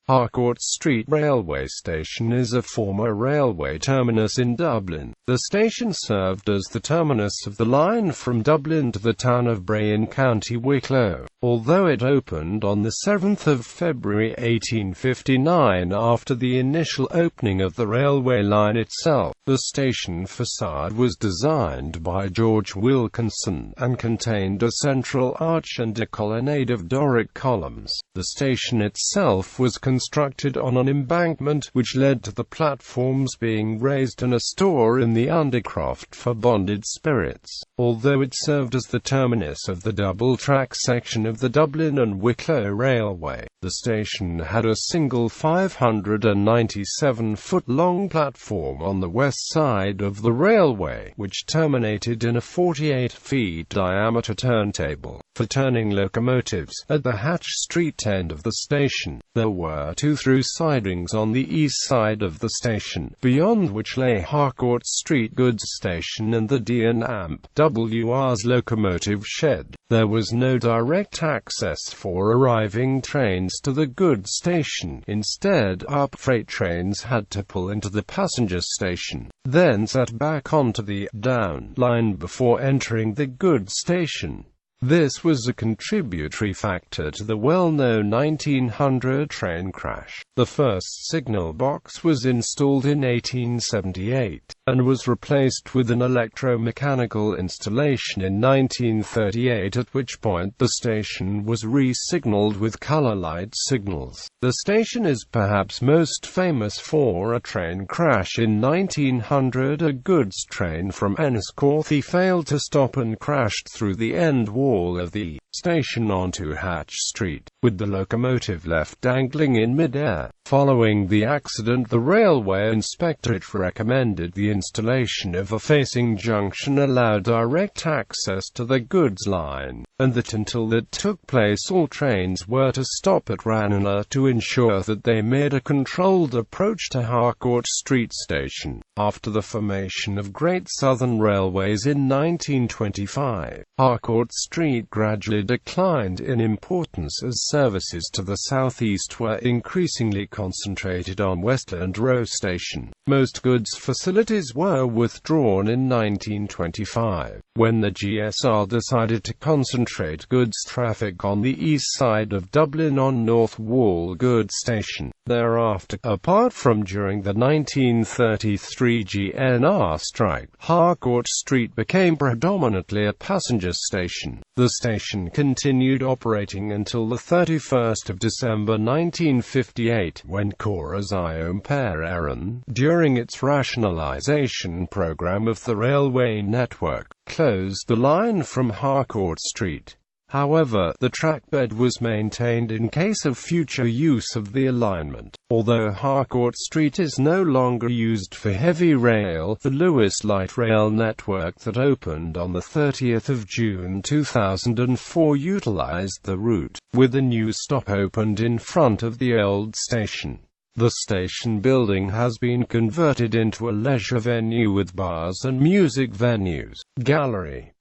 Harcourt Street railway station is a former railway terminus in Dublin. The station served as the terminus of the line from Dublin to the town of Bray in County Wicklow. Although it opened on 7 February 1859 after the initial opening of the railway line itself, the station facade was designed by George Wilkinson, and contained a central arch and a colonnade of Doric columns. The station itself was constructed on an embankment, which led to the platforms being raised and a store in the undercroft for bonded spirits. Although it served as the terminus of the double-track section of the Dublin and Wicklow Railway, the station had a single 597-foot-long platform on the west side of the railway, which terminated in a 48-foot diameter turntable for turning locomotives. At the Hatch Street end of the station, there were two through sidings on the east side of the station, beyond which lay Harcourt Street goods station and the D&W's locomotive shed. There was no direct access for arriving trains to the goods station. Instead, up freight trains had to pull into the passenger station, then set back onto the down line before entering the goods station. This was a contributory factor to the well-known 1900 train crash. The first signal box was installed in 1878, and was replaced with an electromechanical installation in 1938, at which point the station was re-signaled with color light signals. The station is perhaps most famous for a train crash in 1900. A goods train from Enniscorthy failed to stop and crashed through the end wall of the station onto Hatch Street, with the locomotive left dangling in mid-air. Following the accident, the railway inspectorate recommended the installation of a facing junction allow direct access to the goods line, and that until that took place all trains were to stop at Ranelagh to ensure that they made a controlled approach to Harcourt Street station. After the formation of Great Southern Railways in 1925, Harcourt Street gradually declined in importance as services to the southeast were increasingly concentrated on Westland Row Station. Most goods facilities were withdrawn in 1925, when the GSR decided to concentrate goods traffic on the east side of Dublin on North Wall Goods Station. Thereafter, apart from during the 1933 GNR strike, Harcourt Street became predominantly a passenger station. The station continued operating until the 31st of December 1958, when Corazon Pereira, during its rationalization program of the railway network, closed the line from Harcourt Street. However, the trackbed was maintained in case of future use of the alignment. Although Harcourt Street is no longer used for heavy rail, the Lewis Light Rail network that opened on 30 June 2004 utilized the route, with a new stop opened in front of the old station. The station building has been converted into a leisure venue with bars and music venues, gallery.